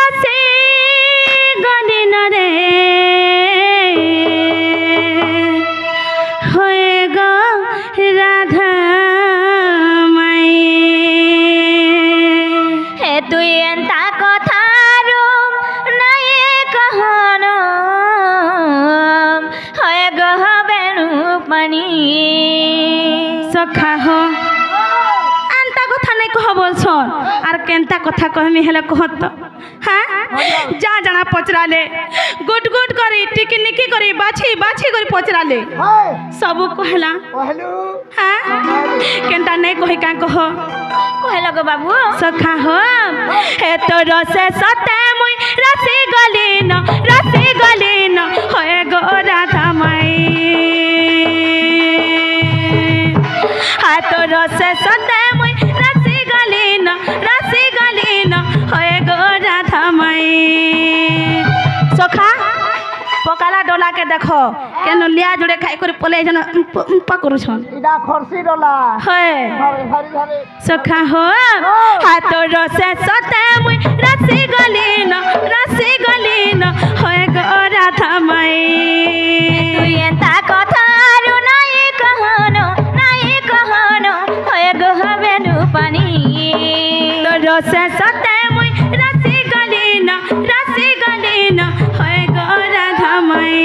रसे गली न रे होएगा राधा माई हे तुई एंता कथारू नहीं कहनो होएगा बेणु पानी सखा हो आंता कथा नहीं कह बोलछन आर केंता कथा कहमी हेले कहत तो हाँ जा जाना पचराले गुट गुट करी टिकी निकी करी बाछी बाछी करी पचराले सब कहला हाँ केंता नहीं कहि का कह कहे लगो बाबू सखा हो हे तो रसे सते मुई रसी गली न होए गो राधा माई हाँ तो रसे सते मुई रसी गली न होए गो राधा माई सखा पकाला डोला के देखो केन लिया जोड़े खाई कर पले जन पकरू छन इडा खरसी डोला है हरी हरी सखा हो हाथ रसे सते मुई रसी गली न होए गो राधा माई तुई एंता कथारू नहीं कहनो होए गो बेणु पानी तो रसे सते मुई रसी गली न होए गो राधा माई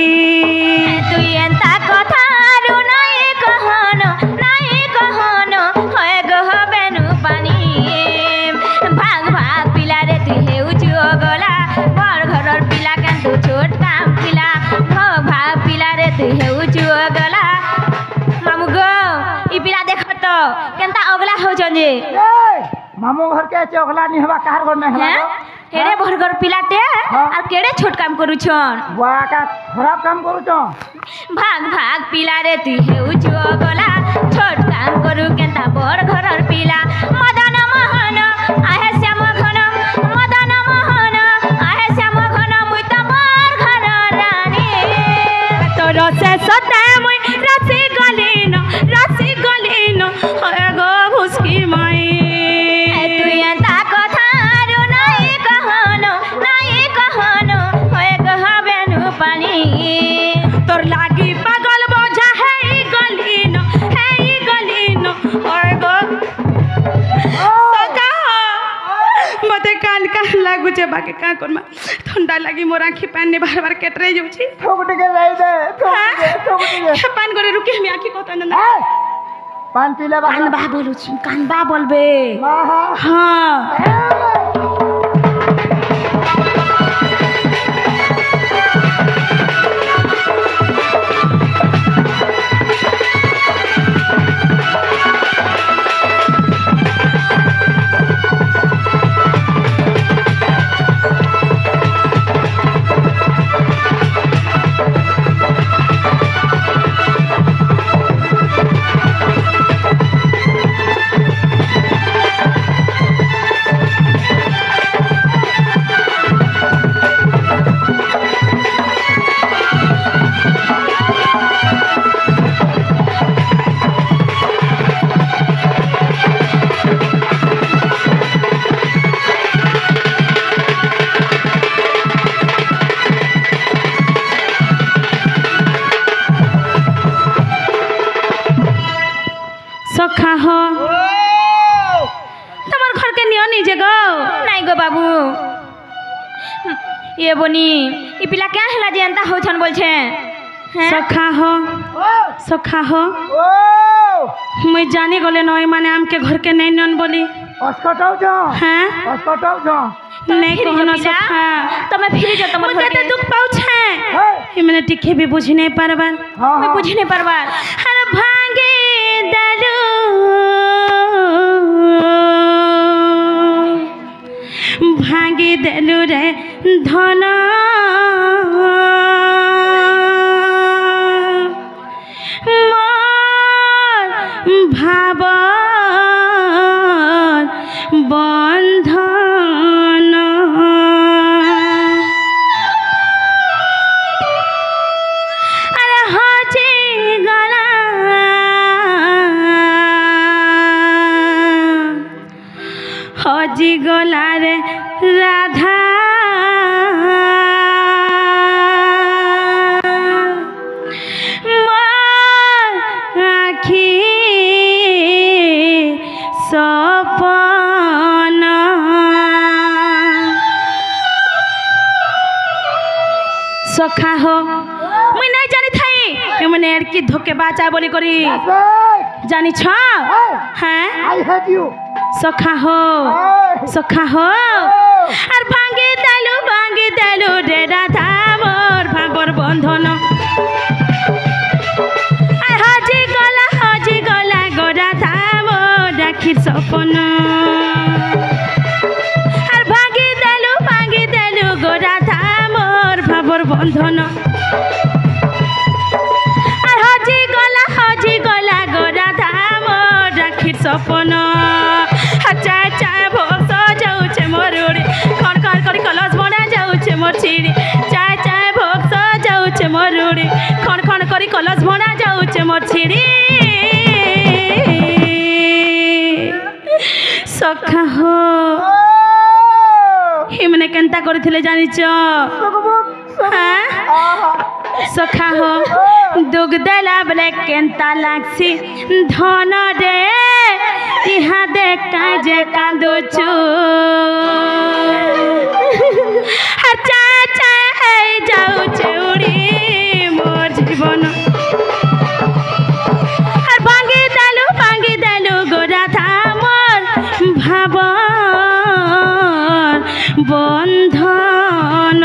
तुई एंता कथारू नहीं कहनो होए गो बेणु पानी भाग भाग पिला रे तू हेउछु गला बड़ घरर पिला केन तू छोट काम पिला भाग पिला रे तू हेउछु गला मामू गो ई पिला देख तो केनता अगला हो जे मामू घर के चोखला नहीं हवा कार घर नहीं हवा केड़े बड़ घर पिलाटे और केड़े छोट काम करू छन बुआ का खराब काम करू छो भाग भाग पिला रे तू हेउछु गला छोट काम करू केनता बड़ घरर पिला मदन मोहन आहे श्याम घन मदन मोहन आहे श्याम घन मुई त बड़ घर रानी तो रसे सते मुई रसी गली न होए गो भुसकी माई तुई एंता कथारू नहीं कहनो होए गो बेणु पानी तोर लागी पागल बोझा है ई गली न होए गो सका मते कान लागू छे बाकी का करमा ठंडा लागी मोर आँखी पानी बार बार केटरे जाउछी थोक के लाई दे थोक के पान करे रुके हम आँखी कोता न पान पीले कान बा बोलू छी कान बा बोलबे हाँ हाँ सखा हो तमर घर के नियो नहीं जगो नहीं गो बाबू ये बोनी ई पिला क्या हला जे अंता हो छन बोल छे सखा हो मैं जाने गले नय माने आम के घर के नहीं नन बोली अस्कटाउ छ हां अस्कटाउ छ नहीं कहनो सखा तमे फिर जो तमर घर मुझे दुख पाउ छे ई मैंने टिके भी बुझ नहीं परबार मैं बुझ नहीं परबार अरे भांगे दरू भांगे दलु रे धन भाव बंधन अरे हजे गला हजी गला रे राधा सखा हो मुई नहीं जानी थाई एमने की धोकेबाज आ बोली करी जानी छ हैं आई हेट यू सखा हो আর ভাঙ্গি দেলু রে রাধা মোর ভাবর বন্ধন আর হাজি গলা গো রাধা মোর রাখির সপন আর ভাঙ্গি দেলু গো রাধা মোর ভাবর বন্ধন আর হাজি গলা গো রাধা মোর রাখির সপন চা ভোগ যাউছে মোর উড়ি খড় করি কলস বনা যাউছে মোর ছিড়ি চা ভোগ যাউছে মোর উড়ি খড় করি কলস বনা যাউছে মোর ছিড়ি সখা হো হিমনে কেনতা করিছিলে জানিছ হ্যাঁ সখা হো দুগ দেলা বলে কেনতা লাগছি ধন রে ইহা দেখা যে কাঁদুছু আর চা যাউছে উড়ি মোর জীবন আর ভাঙ্গি দেলু গো রাধা মোর ভাবর বন্ধন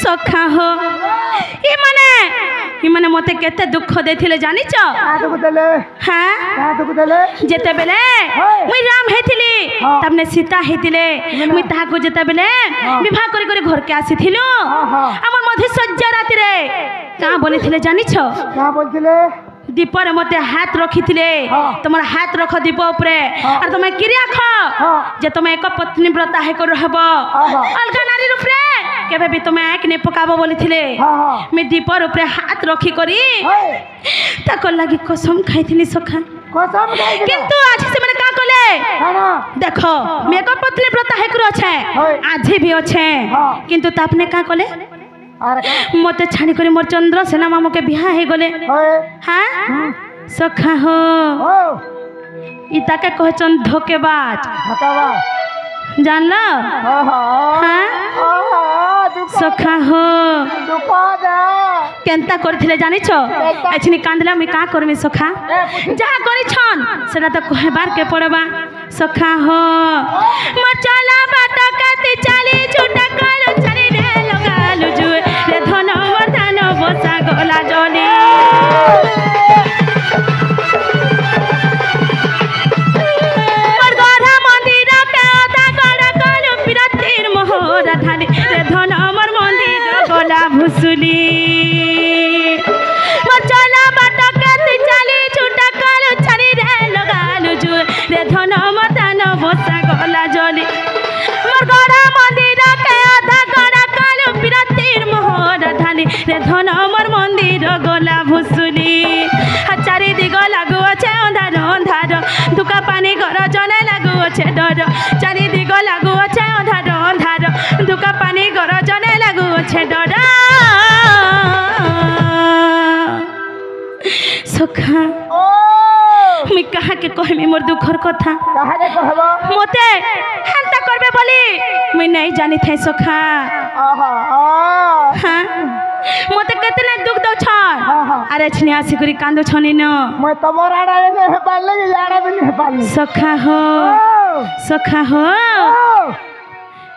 সখা হো ইমানে মতে কেতে দুঃখ দেইছিলে জানিছ হ্যাঁ যেতেবেলে মুই রাম হেইଥିଲି তামনে সীতা হেইଥିଲେ মুই তাহাকু যেতেবেলে বিবাহ করি ঘরকে আসিथिलु আমার মধুসজ্জা রাতিরে কা বলিছিলে জানিছ কা বলছিলে दीपर मते हाथ रखी तुम हाथ रख दीप उपरे और तुम क्रिया ख जे तुम एक पत्नी व्रता है कर रहब अलग नारी रूपरे केबे भी तुम एक ने पकाबो बोली थिले मैं दीपर उपरे हाथ रखी करी ताको लागि कसम खाइथिनी सखा कसम खाइ किंतु आज से मैंने का कले देखो मैं एक पत्नी व्रता है कर छे आज भी अच्छे किंतु तापने का कले मते छाणी करी मोर चंद्र सेना मामू के बिहा हे गले हाँ सखा हो इता के कहचन धोकेबाज जान लो हाँ सखा हो केनता करथिले जानि छ एछनी कांदला मी का करमी सखा जहा करी छन सेना तो कहबार के पड़बा सखा हो मोर चला बाटा काती चाली छुटा कालो चली रे लगालु जुए रे धन वर्धन बसा गला जली और गधा मंदिर के आधा गड़ा कालो पिरातीर मोहरा ढाली रे धन अमर मंदिर गला भुसुली मोर चला बाटा काती चाली छुटा कालो चली रे लगालु जुए रे धन वर्धन बसा गला जली मोर गधा मंदिर के आधा गड़ा कालो पिरातीर मोहरा ढाली रे धन अमर मंदिर गला भुसुली चारि दिग लागू अच्छे अंधार अंधार दुका पानी घर जने लागू अच्छे डर चारि दिग लागू अच्छे अंधार अंधार दुका पानी घर जने लागू अच्छे डर सखा मुई कहा के कहमी मोर दुखर कथा मते हेंता करबे बोली मुई नहीं जानी थे सखा हाँ मते केतने दुख दौ छ अरे छनी आसी करी कांदो छनी न मैं तमोर आड़ा ने हेपाल ले याड़ा भी नहीं हेपाल सखा हो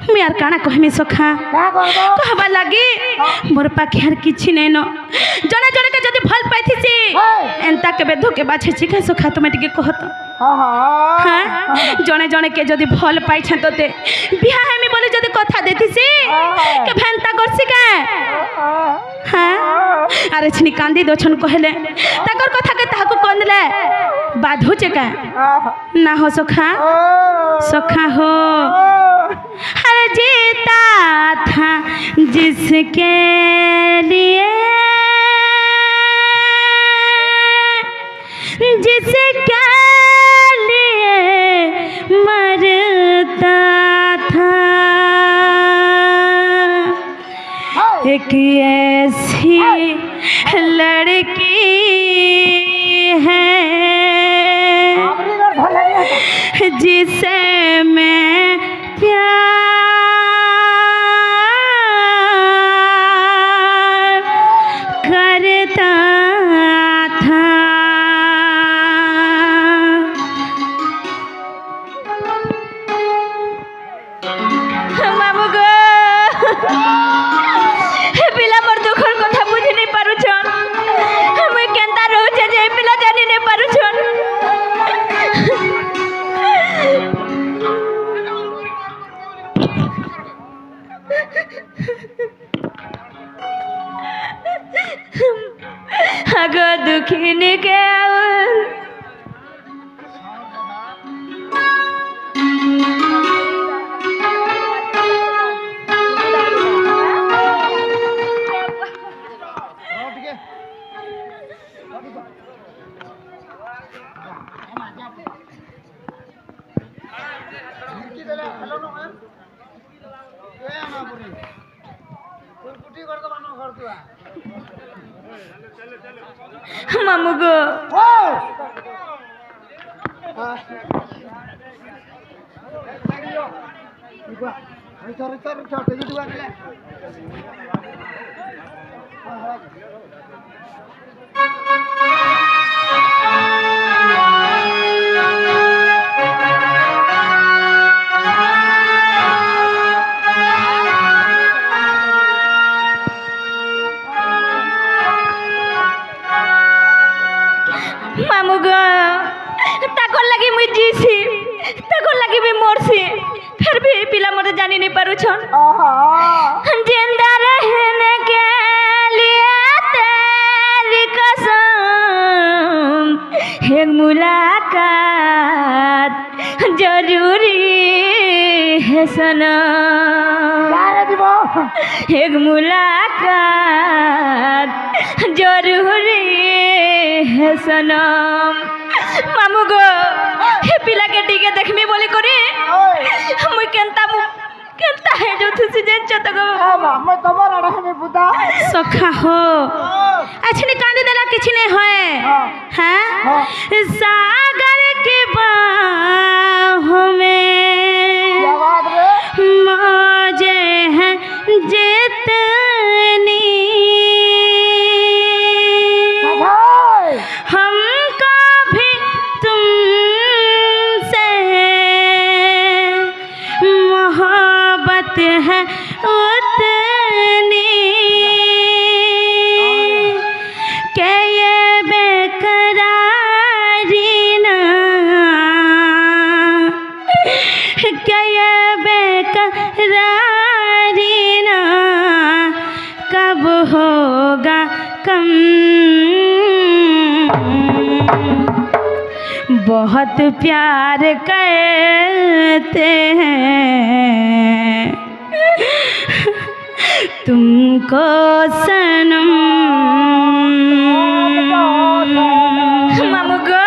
मैं यार काना कहमी सखा का करबो कहबा लागी मोर पाखे यार किछि नै न जने जने के जदी भल पाइथिसी एंता केबे धोके बाछे छिका सखा तुमे टिके कहत हाँ जने जने के जदी भल पाइछे तते बिहा हेमी बोली जदी कथा दे जाइतिसी के भेंता करसी के हाँ अरे छिनी कांदी दोछन कहले तकर कथा के ताको कोंदले बाधो चका ना हो सखा सखा हो हर जीता था जिसके लिए जिसके लिए मरता था एक ऐसी लड़की है जिसे मैं प्यार करता था मामू गो पिला मोर दुखर कथा बुझी नहीं पारुछन मुई केनता रहूछे जे पिला जानी नहीं पारुछन अगो दुखिनी के आउल मामू गो मामू गो ताकोर लगी मुई जीसी ताकोर लगी भी मोरसी फिर भी पिला मोर जानी नहीं पारू छन जिंदा रहने के लिए तेरी कसम एक मुलाकात जरूरी है सनम एक मुलाकात जरूरी है सनम मामू गो हे पिला के टीके देखमी बोली करी मुई केनता है जो तुसी जेंच त गो मैं तमर अड़हने बुदा सखा हो अच्छी कांदी देला किछ नहीं होए हैं सागर के बाहों में आवाज रे मौजे हैं जितनी हमको भी तुमसे मोहब्बत है उतनी के ये बेकरारी ना क्या ये बेकरारी ना कब होगा कम बहुत प्यार करते हैं तुमको सनम मामू गो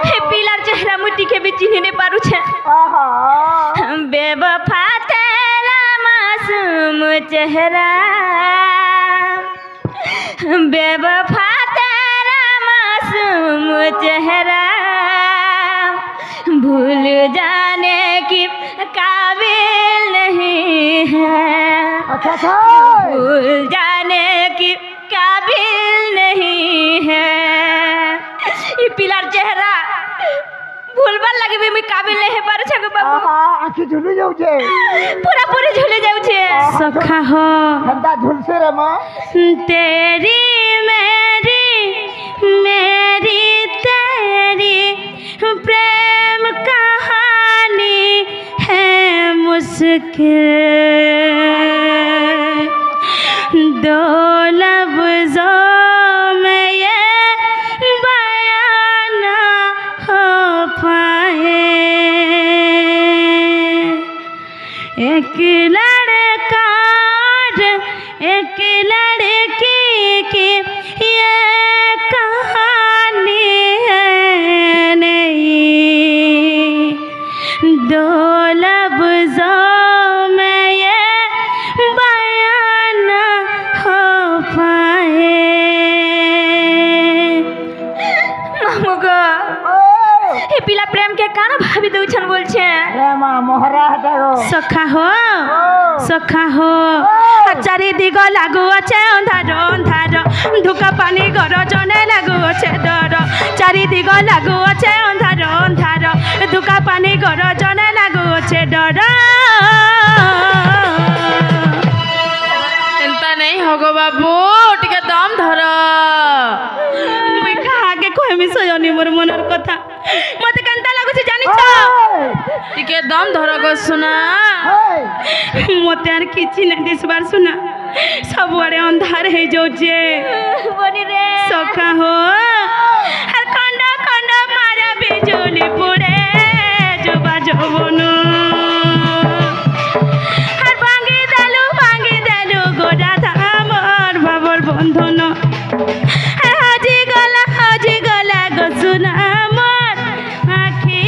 हे पिलार चेहरा मुट्ठी के भी चिन्ह नहीं पारू छे बेवफा तेरा मासूम चेहरा बेवफा तेरा मासूम चेहरा भूल जाने की काबिल नहीं है अच्छा भूल जाने की काबिल नहीं है ये पिलार चेहरा भूलबार लगे भी मैं काबिल नहीं पारू छे बाबू आखी झुली जाऊ छे पूरा पूरी झूले जाऊ छे सखा हो ठंडा झुलसे रे मां तेरी मेरी मेरी तेरी प्रेम कहानी है मुझसे के दो लफ्ज़ों में ये बयान ना हो पाए। एक लड़का और एक लड़की की ये कहानी है नहीं, दो लफ्ज़ों में ये बयान ना हो पाए। মামু গো এই পিলা প্রেম কে কানা ভাবি দউছন বলছে প্রেম মোহরা হেটা গো সখা হো সখা হো চারিদিগ লাগু আছে অন্ধার অন্ধার, ধুকা পানি গরজনে লাগু আছে ডর। চারিদিগ লাগু আছে অন্ধার অন্ধার, ধুকা পানি গরজনে লাগু আছে ডর। এন্তা নেই হগো বাবু, টিকে দম ধর। মুই কাহাকে কইমি সজনি মোর মনের কথা, মতে কেনতা লাগুছে জানিছ? টিকে দম ধর গো সোনা। মতে আর কিছু না দিসবার শোনা, ସବୁଆଡ଼େ ଅନ୍ଧାର ହେଇଯାଉଛେ বনি রে ସଖା ହୋ। আর ଖଣ୍ଡ ଖଣ୍ଡ ମାର ବିଜୁଳି ପୋଡ଼େ ଯୁବା ଯୌବନ, আর ভাঙি দেলু গোড়া ধামর ভাবর বন্ধন। আর হজি গলা গো সোনা মোর আখি।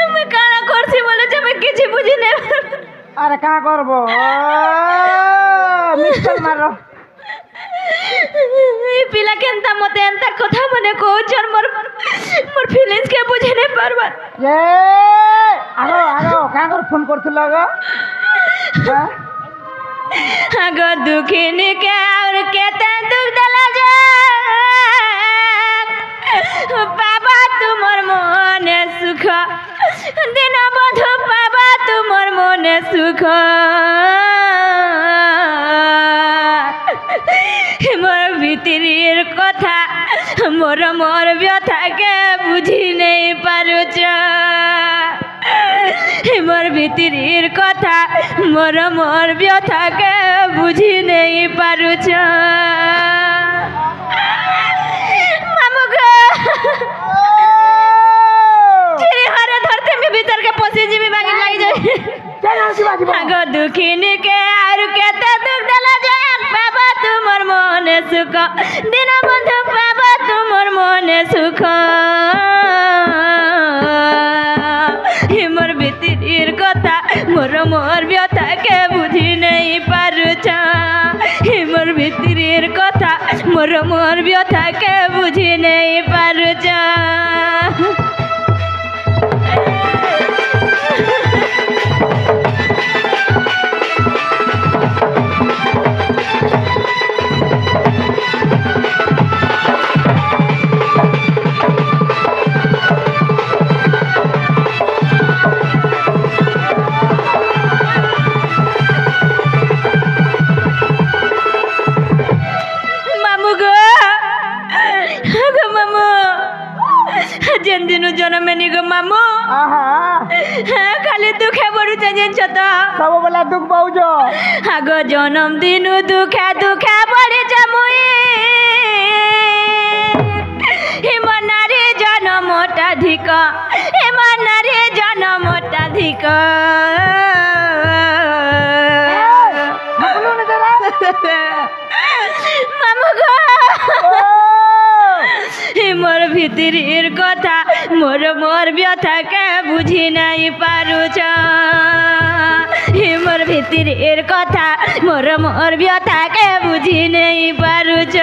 আমি কানা করছি বলেছে আমি কিছু বুঝি না। আরে কা করবো মিস্টার মারো এই পিলা কেনতা মতে এন্তা কথা মনে কৌছন মোর মোর ফিলিংস কে বুঝে নাই পারবার। এ আগো আগো কা কর ফোন করছিল গো হ্যাঁ? আগো দুঃখিনী কে আর কেতে দুঃখ দেলা যে বাবা তোমার মনে সুখ দিন বধু বাবা তোমার মনে সুখ। মোর ভিতরের কথা মোর ব্যথাকে বুঝি নেই পারুছ। মোর ভিতরের কথা মোর ব্যথাকে বুঝি নেই পারুছ। মামু গো চিরি হারে ধরতে আমি ভিতর কে পশি যাবি বাকি লাগি যাই। আগো দুঃখিনী কে আর কেতে দুঃখ দেলা যায় বাবা তোমার মনে সুখ দিন বন্ধু বাবা তোমার মনে সুখ। মোর ভিতরের কথা মোর ব্যথাকে বুঝি নেই পারুছ। মোর ভিতরের কথা মোর ব্যথাকে বুঝি নেই পারুছ। যেদিনু জন্মেনি গো মামু খালি দুঃখে পড়ুছে জানছ তো ସବୁବେଳେ ଦୁଃଖ ପାଉଛ আগ জনম দিনু দুঃখে দুঃখে পড়েছে মুই হিমনারে জনমটা ধিক হিমনারে জনমটা ধিক মামু গো মোর ভিতরের কথা মোর মোর ব্যথাকে বুঝি নাই পারুছ মোর ভিতরের কথা মোর মোর ব্যথাকে বুঝি নাই পারুছ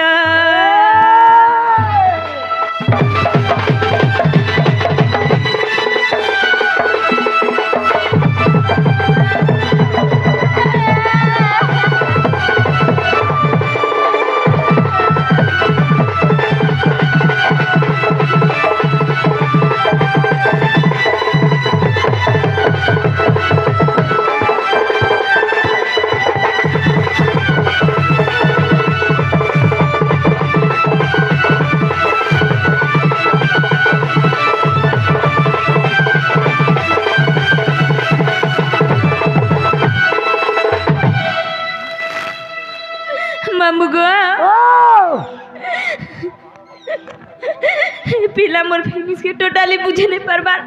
पिला मोर फीलिंग्स के टोटली बुझे नहीं परबार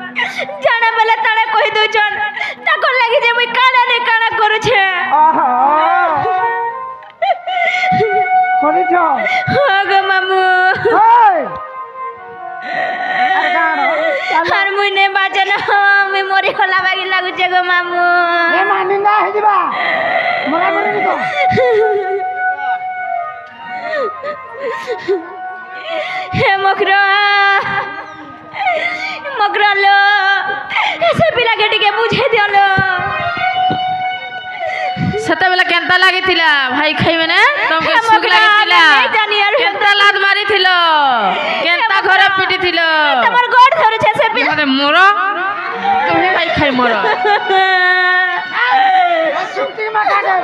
जाना बेला तारा कहि दो जन ताको लागे जे मुई काना ने काना करू छे आहा कोनी छ हो गो मामू ओय अरे गानो हर मुई ने बाजन मैं मोरी होला बागी लागु छे गो मामू ए मानिंगा हे दिबा मोरा मोरी निको हे मकरा मकरा लो ऐसे पिला के टिके बुझे दियो सता बेला केंता लागी थिला भाई खाई मैंने तुमके सुख लागी थिला नहीं जानी यार केंता लात मारी थिलो केंता घर पिटी थिलो तमर गोड़ धरे छे से पिला मते मोरो तुम्हें भाई खाई मोरो सुनती मका दे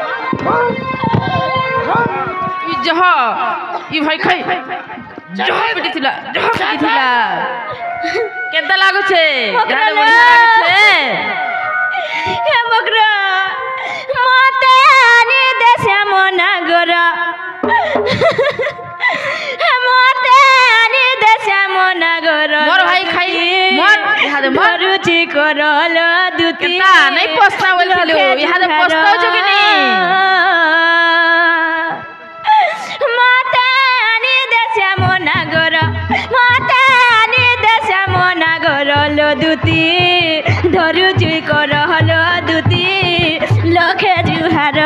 ई जह ई भाई खाई जह पिटी थिला केंता लागु छे जाने बढ़िया लागु छे हे मकरा मते आनी देशा मना गरा मते आनी देशा मना गरा मोर भाई खाई मोर इहादे मोर रुचि करल दुती केंता नहीं पस्ता बोल थिलो इहादे पस्ताउ छ कि नहीं मते आनी देशा मना गरा मते आनी देशा मना गरल दुती धरुचि करल दुती लखे जुहार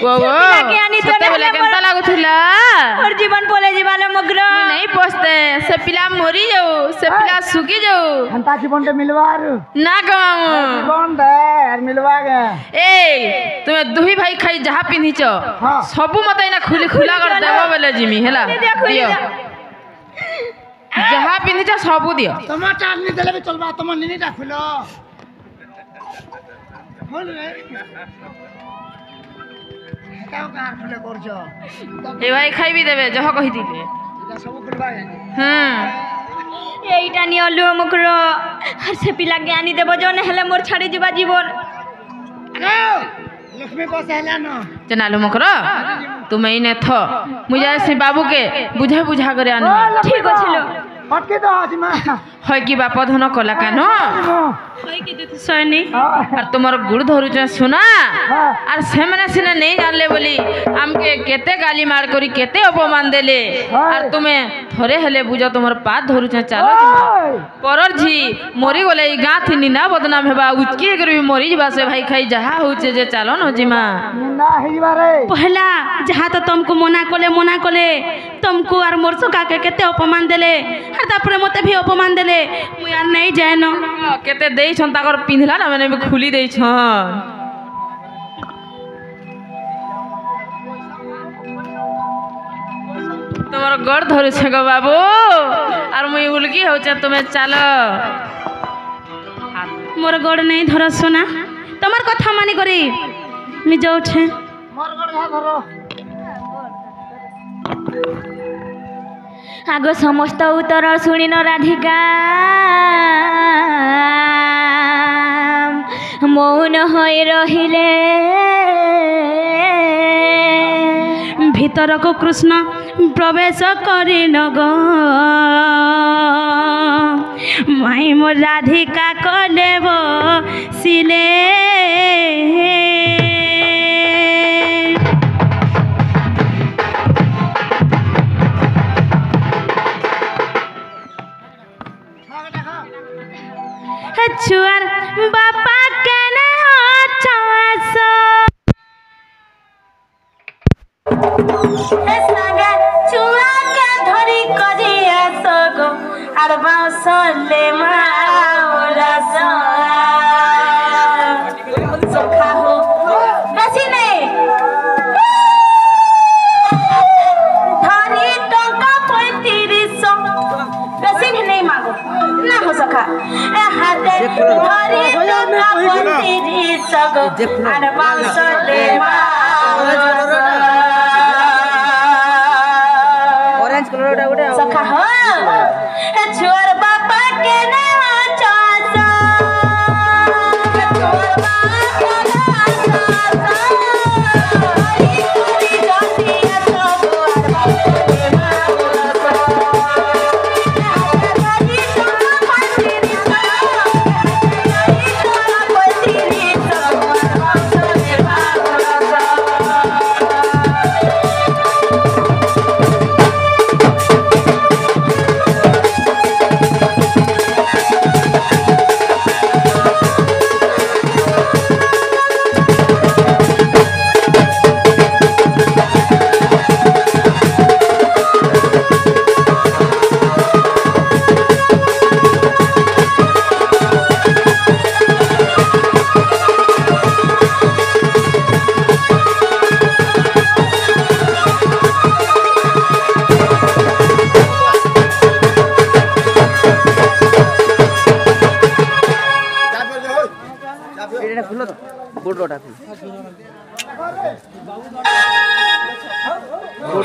वो के आनी तो सते बेला केंता लागु थिला और जीवन बोले जीवाला मगरा नहीं पोस्ते से पिला मरी जाऊ से पिला सुखी जाऊ हंता जीवन दे मिलवार ना कमाऊ जीवन दे यार मिलवा गे ए तुमे दुही भाई खाई जहा पिन्ही छ हां सबु मते ना खुली खुला कर देबो बेले जिमी हेला दियो जहा पिन्ही छ सबु दियो तमा चाटनी देले भी चलबा तमा निनी डाखुलो बोल रे काउ कार फुले करछो ए भाई खाई भी देबे जह कहि दिले इदा सब करबा गे এইটা নিয়ে অলো মকর আর সে পিলা জ্ঞানী দেব জন হেলে মোর ছাড়ি যাবা জীবন लक्ष्मी को सहला न चनालु मकरो तुम इने थ मुझे से बाबू के बुझा बुझा करे आन ठीक আছিল हटके तो आजिमा होय की बाप धन कला कानो होय कि देते सैनी और तुमर गुड़ धरु छ सुना और सेमने सिने नहीं जानले बोली हमके केते गाली मार करी केते अपमान देले और तुम्हें थोरे हेले बुझो तुमर पात धरु छ चालो परर झी मोरी गले ई गाथ निना बदनाम हेबा उचकी करी मोरी जबा से भाई खाई जहा होचे जे चालो न जिमा निंदा हेबा रे पहला जहाँ तो तुमको मना कले तुमको और मोर सुका के केते अपमान देले और तापरे मते भी अपमान देले मु यार नहीं जाए न केते देई छन ताकर पिंधला ना मैंने भी खुली देई छन तुम्हार गड़ धरु छ गो बाबू और मुई उलगी हो छ तुम्हें चलो मोर गोड़ नहीं धर सोना तुम्हार कथा मानी करी मी जाऊ छे मोर गड़ घा धरो আগ সমস্ত উত্তর শুনিন রাধিকা মৌন হয়ে রহিলে ভিতরক কৃষ্ণ প্রবেশ করিল গো মাই মোর রাধিকা কলে বসিলে छुआर बापा केने चास संगे छुआ के धरी करी आसगो आर बासले माउरस सखा हो बेसी ने धरी टंका 3500 बेसी भी नहीं मांगो ना हो सका ए हाथे धरी टंका 3500 आर बासले ऑरेंज कलर उड़ा सखा हो छुआर बापा के ने चास छुआर बापा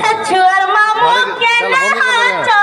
के छुआर मामू के ने